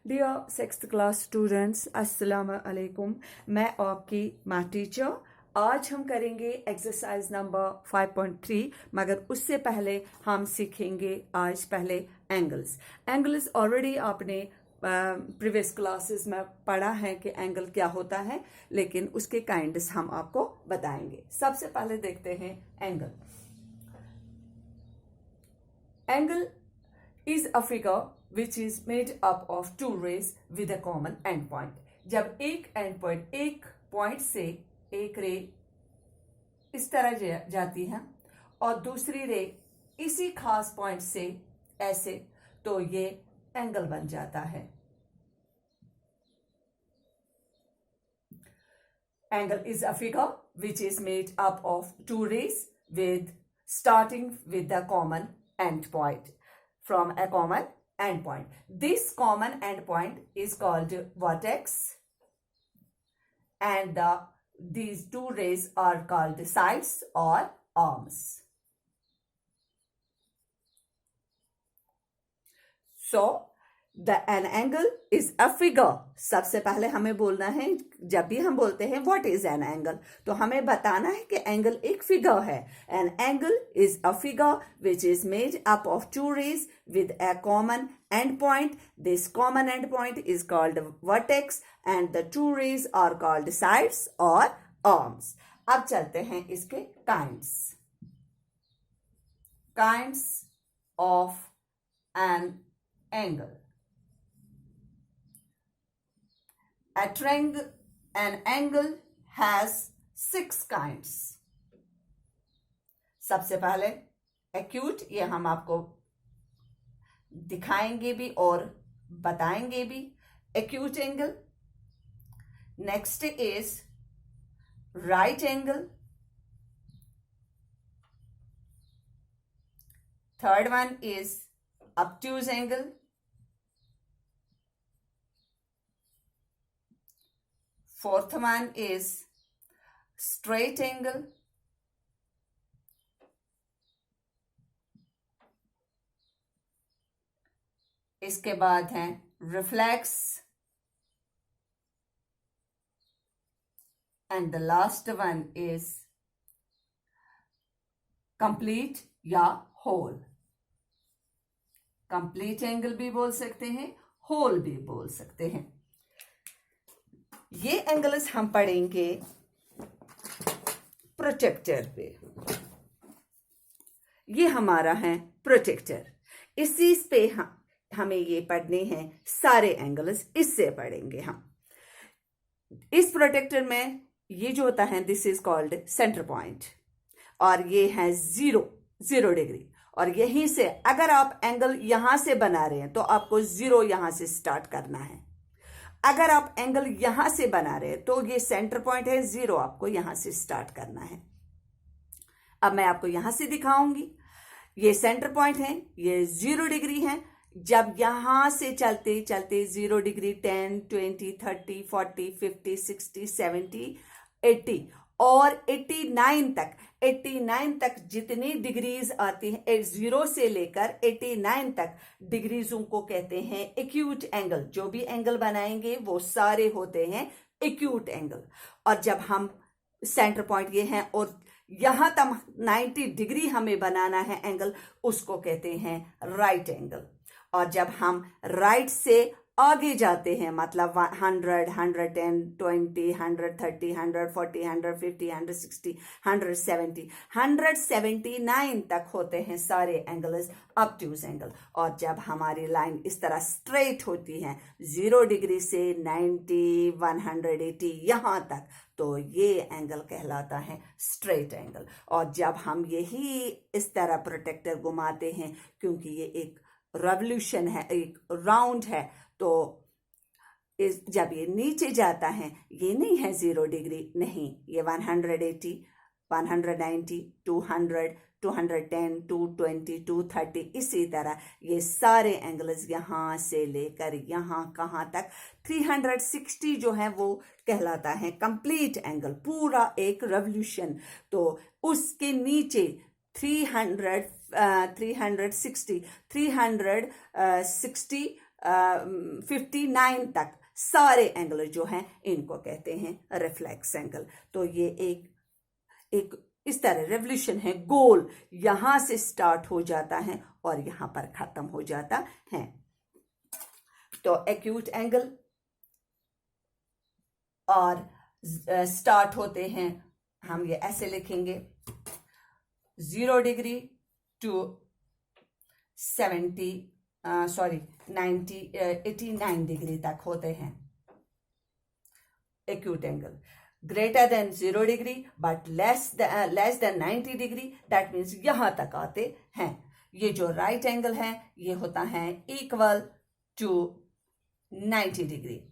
Dear sixth class students, अस्सलाम वालेकुम। मैं आपकी मैथ टीचर। आज हम करेंगे एक्सरसाइज नंबर 5.3, मगर उससे पहले हम सीखेंगे आज पहले एंगल्स। एंगल्स ऑलरेडी आपने प्रीवियस क्लासेस में पढ़ा है कि एंगल क्या होता है, लेकिन उसके काइंड्स हम आपको बताएंगे। सबसे पहले देखते हैं angle. Angle is a figure which is made up of two rays with a common endpoint। जब एक endpoint, एक पॉइंट से एक रे इस तरह जाती है और दूसरी रे इसी खास पॉइंट से ऐसे, तो ये एंगल बन जाता है। Angle is a figure which is made up of two rays with starting with the common endpoint. From a common endpoint. This common endpoint is called vertex, and these two rays are called sides or arms. So an angle is a figure। सबसे पहले हमें बोलना है, जब भी हम बोलते हैं व्हाट इज एन एंगल, तो हमें बताना है कि एंगल एक फिगर है। An angle is a figure which is made up of two rays with a common end point. This common end point is called vertex and the two rays are called sides और arms. अब चलते हैं इसके kinds of an angle। An angle has 6 kinds। सबसे पहले acute, ये हम आपको दिखाएंगे भी और बताएंगे भी। Acute angle. Next is right angle. Third one is obtuse angle। Fourth one is straight angle। इसके बाद है reflex, and the last one is complete या whole। कंप्लीट एंगल भी बोल सकते हैं, होल भी बोल सकते हैं। ये एंगल्स हम पढ़ेंगे प्रोटेक्टर पे। ये हमारा है प्रोटेक्टर। इसी पे हमें ये पढ़ने हैं सारे एंगल्स, इससे पढ़ेंगे हम। इस प्रोटेक्टर में ये जो होता है, this is called centre point, और ये है 0 डिग्री। और यहीं से अगर आप एंगल यहां से बना रहे हैं तो आपको 0 यहां से स्टार्ट करना है। अगर आप एंगल यहां से बना रहे हैं तो ये सेंटर पॉइंट है 0, आपको यहां से स्टार्ट करना है। अब मैं आपको यहां से दिखाऊंगी। ये सेंटर पॉइंट है, ये 0 डिग्री है। जब यहां से चलते चलते 0 डिग्री 10, 20, 30, 40, 50, 60, 70, 80 और 89 तक जितनी डिग्रीज आती हैं, 0 से लेकर 89 तक डिग्रीजों को कहते हैं एक्यूट एंगल। जो भी एंगल बनाएंगे वो सारे होते हैं एक्यूट एंगल। और जब हम सेंटर पॉइंट ये हैं और यहां तक 90 डिग्री हमें बनाना है एंगल, उसको कहते हैं राइट एंगल। और जब हम राइट से आगे जाते हैं, मतलब 100, 110, 20, 130, 140, 150, 160, 170, 179 तक होते हैं सारे एंगल्स ऑब्ट्यूज एंगल। और जब हमारी लाइन इस तरह स्ट्रेट होती है 0 डिग्री से 90, 180 यहां तक, तो ये एंगल कहलाता है स्ट्रेट एंगल। और जब हम यही इस तरह प्रोटेक्टर घुमाते हैं, क्योंकि ये एक रेवोल्यूशन है, एक राउंड है, तो जब ये नीचे जाता है, ये नहीं है 0 डिग्री, नहीं, ये 180, 190, 200, 210, 220, 230, इसी तरह ये सारे एंगल्स यहां से लेकर यहां कहां तक 360 जो है वो कहलाता है कंप्लीट एंगल, पूरा एक रेवोल्यूशन। तो उसके नीचे 360 59 तक सारे एंगल जो हैं इनको कहते हैं रिफ्लेक्स एंगल। तो ये एक इस तरह रेवोल्यूशन है, गोल यहां से स्टार्ट हो जाता है और यहां पर खत्म हो जाता है। तो एक्यूट एंगल और स्टार्ट होते हैं, हम ये ऐसे लिखेंगे 0 डिग्री टू 89 डिग्री तक होते हैं acute angle. Greater than 0 degree but less than 90 degree, that means यहां तक आते हैं। ये जो राइट एंगल है ये होता है equal to 90 degree.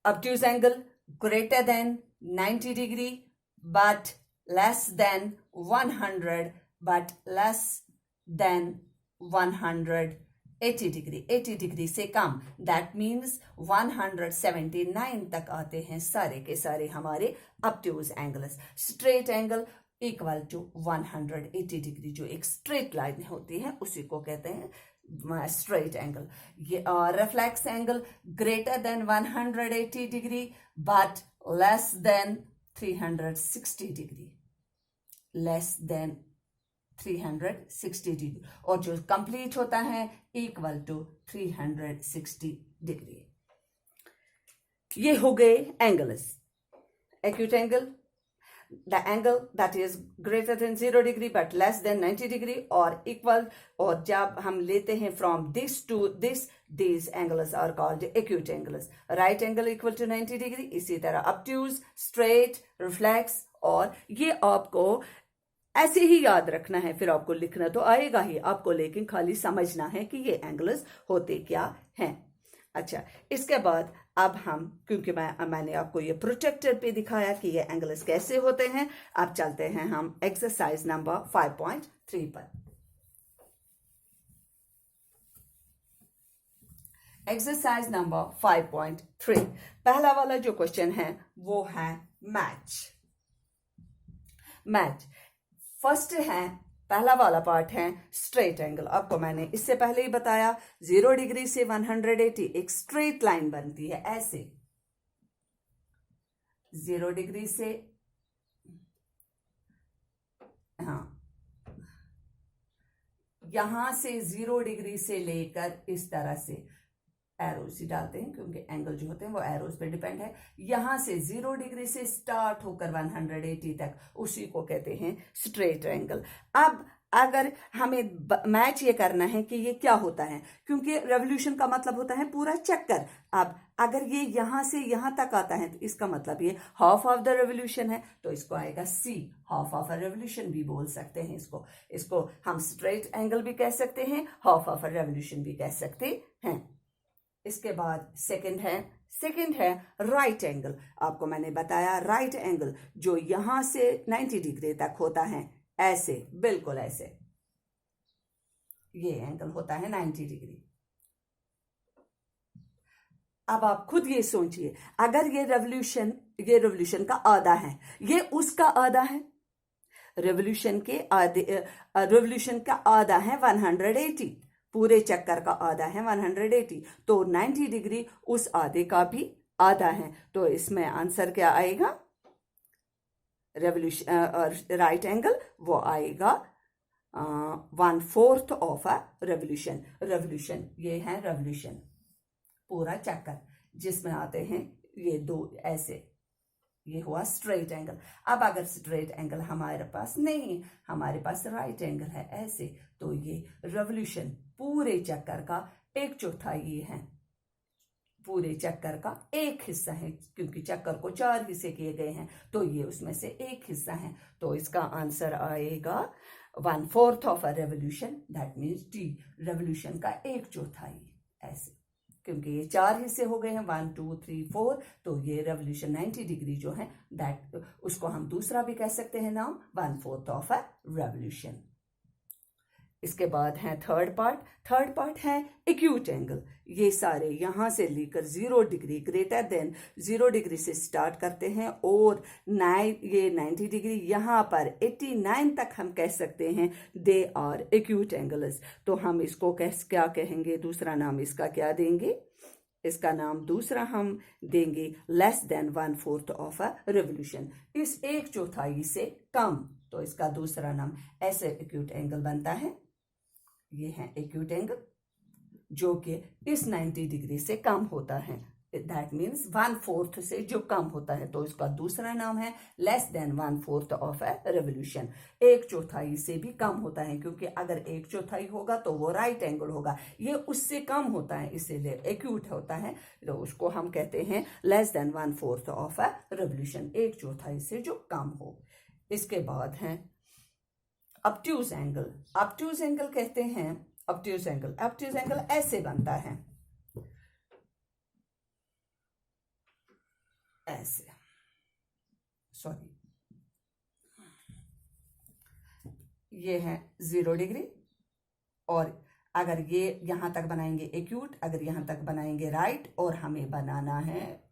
obtuse angle greater than 90 degree but less than 100 but less than 180 degree, 80 degree से कम, दैट मीन्स 179 तक आते हैं सारे के सारे हमारे obtuse angles। Straight angle equal to 180 degree, जो एक स्ट्रेट लाइन होती है उसी को कहते हैं स्ट्रेट एंगल। ये reflex angle greater than 180 degree but less than 360 degree, less than 360 degree, और जो कंप्लीट होता है इक्वल टू 360 डिग्री। ये हो गए angles. Acute angle, the angle that is greater than 0 degree but less than 90 degree और equal, और जब हम लेते हैं from this to this, these angles are called acute angles। right angle equal to 90 degree, इसी तरह obtuse, straight, reflex, और ये आपको ऐसे ही याद रखना है, फिर आपको लिखना तो आएगा ही आपको, लेकिन खाली समझना है कि ये एंगल्स होते क्या हैं। अच्छा, इसके बाद अब हम, क्योंकि मैंने आपको ये प्रोजेक्टर पे दिखाया कि ये एंगल्स कैसे होते हैं, अब चलते हैं हम एक्सरसाइज नंबर 5.3 पर। एक्सरसाइज नंबर 5.3, पहला वाला जो क्वेश्चन है वो है मैच। फर्स्ट है, पहला वाला पार्ट है स्ट्रेट एंगल। आपको मैंने इससे पहले ही बताया 0 डिग्री से 180 एक स्ट्रेट लाइन बनती है ऐसे, 0 डिग्री से, हाँ, यहां से 0 डिग्री से लेकर इस तरह से एरोज ही डालते हैं क्योंकि एंगल जो होते हैं वो एरोज पे डिपेंड है। यहां से 0 डिग्री से स्टार्ट होकर 180 तक, उसी को कहते हैं स्ट्रेट एंगल। अब अगर हमें मैच ये करना है कि ये क्या होता है, क्योंकि रेवोल्यूशन का मतलब होता है पूरा चक्कर। अब अगर ये यहां से यहां तक आता है तो इसका मतलब ये हाफ ऑफ द रेवोल्यूशन है, तो इसको आएगा सी, हाफ ऑफ अ रेवोल्यूशन भी बोल सकते हैं इसको हम स्ट्रेट एंगल भी कह सकते हैं, हाफ ऑफ अ रेवोल्यूशन भी कह सकते हैं। इसके बाद सेकंड है राइट एंगल। आपको मैंने बताया राइट एंगल जो यहां से 90 डिग्री तक होता है, ऐसे, बिल्कुल ऐसे, ये एंगल होता है 90 डिग्री। अब आप खुद ये सोचिए, अगर ये रेवोल्यूशन का आधा है, ये उसका आधा है, रेवोल्यूशन का आधा है 180, पूरे चक्कर का आधा है 180, तो 90 डिग्री उस आधे का भी आधा है, तो इसमें आंसर क्या आएगा? रेवोल्यूशन राइट एंगल वो आएगा 1/4 ऑफ अ रेवोल्यूशन। ये है रेवोल्यूशन, पूरा चक्कर जिसमें आते हैं ये दो ऐसे, ये हुआ स्ट्रेट एंगल। अब अगर स्ट्रेट एंगल हमारे पास नहीं है, हमारे पास राइट एंगल है ऐसे, तो ये रेवोल्यूशन पूरे चक्कर का 1/4 है, पूरे चक्कर का एक हिस्सा है, क्योंकि चक्कर को 4 हिस्से किए गए हैं, तो ये उसमें से एक हिस्सा है, तो इसका आंसर आएगा 1/4 of a revolution, that means D, revolution का 1/4 ऐसे, क्योंकि ये 4 हिस्से हो गए हैं 1 2 3 4, तो ये रेवोल्यूशन 90 डिग्री जो है दैट, उसको हम दूसरा भी कह सकते हैं नाम 1/4 ऑफ अ रेवोल्यूशन। इसके बाद है थर्ड पार्ट है एक्यूट एंगल। ये सारे यहाँ से लेकर 0 डिग्री ग्रेटर देन 0 डिग्री से स्टार्ट करते हैं और ये 90 डिग्री यहाँ पर 89 तक हम कह सकते हैं दे आर एक्यूट एंगल्स। तो हम इसको क्या कहेंगे, दूसरा नाम इसका क्या देंगे, इसका नाम दूसरा हम देंगे less than 1/4 of a revolution, इस 1/4 से कम। तो इसका दूसरा नाम ऐसे एक्यूट एंगल बनता है। ये है एक्यूट एंगल जो कि इस 90 डिग्री से कम होता है, दैट मीन्स 1/4 से जो कम होता है। तो इसका दूसरा नाम है less than 1/4 of a revolution, 1/4 से भी कम होता है, क्योंकि अगर 1/4 होगा तो वो राइट एंगल होगा, ये उससे कम होता है इसीलिए एक्यूट होता है। तो उसको हम कहते हैं less than 1/4 of a revolution, 1/4 से जो कम हो। इसके बाद है ऑब्ट्यूज एंगल। ऑब्ट्यूज एंगल कहते हैं, ऑब्ट्यूज एंगल ऐसे बनता है, ऐसे, सॉरी, ये है 0 डिग्री, और अगर ये यहां तक बनाएंगे एक्यूट, अगर यहां तक बनाएंगे राइट, और हमें बनाना है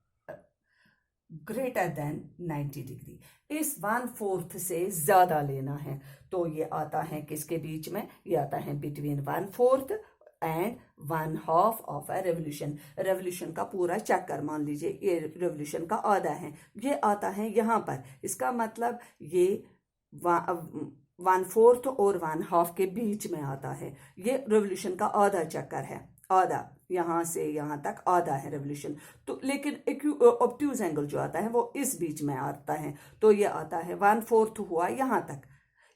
ग्रेटर देन 90 डिग्री, इस 1/4 से ज्यादा लेना है। तो ये आता है किसके बीच में, ये आता है between 1/4 and 1/2 of a revolution. Revolution का पूरा चक्कर मान लीजिए, ये रेवोल्यूशन का आधा है, ये आता है यहाँ पर। इसका मतलब ये 1/4 और 1/2 के बीच में आता है। ये रेवोल्यूशन का आधा चक्कर है, आधा, यहाँ से यहाँ तक आधा है रेवोल्यूशन। तो लेकिन ऑब्ट्यूज एंगल जो आता है वो इस बीच में आता है। तो ये आता है 1/4 हुआ यहाँ तक,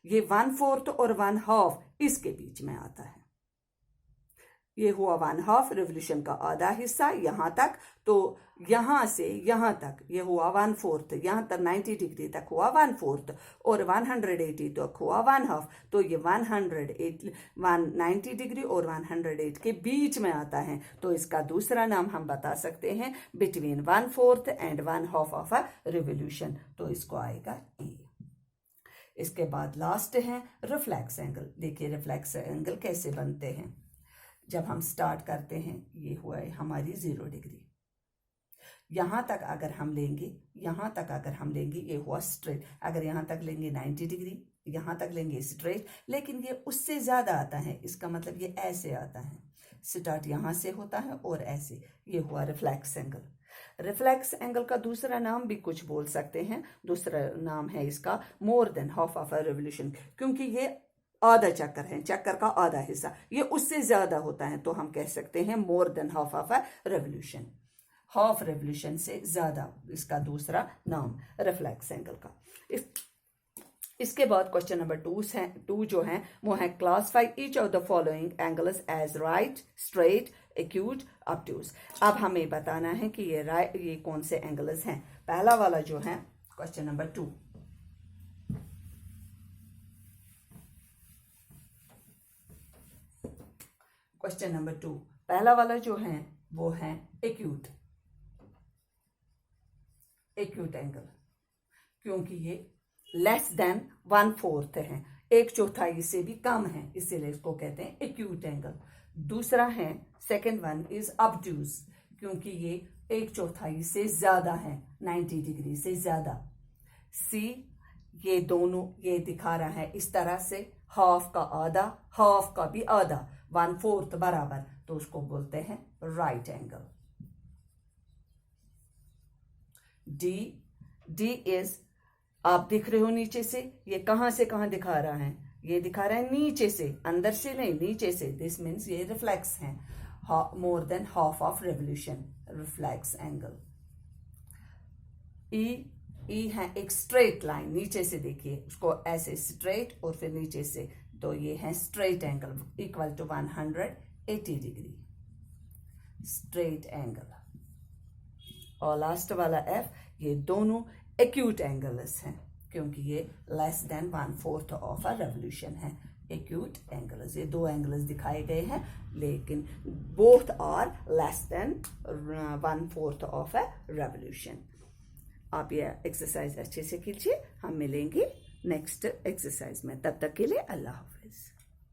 ये 1/4 और 1/2 इसके बीच में आता है। ये हुआ 1/2 रेवोल्यूशन का आधा हिस्सा यहाँ तक। तो यहाँ से यहाँ तक ये हुआ 1/4, यहाँ तक 90 डिग्री तक हुआ 1/4, और 180 तक हुआ 1/2। तो ये 190 डिग्री और 108 के बीच में आता है। तो इसका दूसरा नाम हम बता सकते हैं between 1/4 and 1/2 of a revolution. तो इसको आएगा ए। इसके बाद लास्ट है रिफ्लेक्स एंगल। देखिए रिफ्लेक्स एंगल कैसे बनते हैं। जब हम स्टार्ट करते हैं, ये हुआ है हमारी 0 डिग्री, यहां तक अगर हम लेंगे, यहां तक अगर हम लेंगे, ये हुआ स्ट्रेट। अगर यहां तक लेंगे 90 डिग्री, यहां तक लेंगे स्ट्रेट, लेकिन ये उससे ज्यादा आता है, इसका मतलब ये ऐसे आता है, स्टार्ट यहां से होता है और ऐसे, ये हुआ रिफ्लेक्स एंगल। रिफ्लेक्स एंगल का दूसरा नाम भी कुछ बोल सकते हैं, दूसरा नाम है इसका मोर than half of a revolution, क्योंकि ये आधा चक्कर है, चक्कर का आधा हिस्सा, ये उससे ज्यादा होता है। तो हम कह सकते हैं मोर than half of a revolution, half revolution से ज्यादा, इसका दूसरा नाम रिफ्लेक्स एंगल का। इसके बाद क्वेश्चन नंबर 2 जो है वो है classify each of the following angles as right, straight, acute, obtuse. अब हमें बताना है कि ये कौन से एंगल्स हैं। पहला वाला जो है क्वेश्चन नंबर 2, क्वेश्चन नंबर 2 पहला वाला जो है वो है एक्यूट एंगल, क्योंकि ये लेस देन 1/4 है, 1/4 से भी कम है, इसीलिए इसको कहते हैं एक्यूट एंगल। दूसरा है सेकेंड वन इज ऑब्ट्यूज, क्योंकि ये 1/4 से ज्यादा है, 90 डिग्री से ज्यादा। सी, ये दोनों ये दिखा रहा है इस तरह से, हाफ का आधा, हाफ का भी आधा, 1/4 बराबर, तो उसको बोलते हैं राइट एंगल। डी इज, आप दिख रहे हो नीचे से, ये कहां से कहां दिखा रहा है, ये दिखा रहा है नीचे से, अंदर से नहीं, नीचे से। दिस मीन्स ये रिफ्लेक्स है, more than half of revolution, reflex angle. ई है एक स्ट्रेट लाइन, नीचे से देखिए उसको ऐसे स्ट्रेट और फिर नीचे से, तो ये है straight angle equal to 180 degree, straight angle. और लास्ट वाला एफ, ये दोनों एक्यूट एंगल्स हैं, क्योंकि ये less than 1/4 of a revolution है, एक्यूट एंगल्स। ये दो एंगल्स दिखाए गए हैं, लेकिन both are less than 1/4 of a revolution. आप ये एक्सरसाइज अच्छे से कीजिए, हम मिलेंगे नेक्स्ट एक्सरसाइज में, तब तक के लिए अल्लाह हाफ़िज़।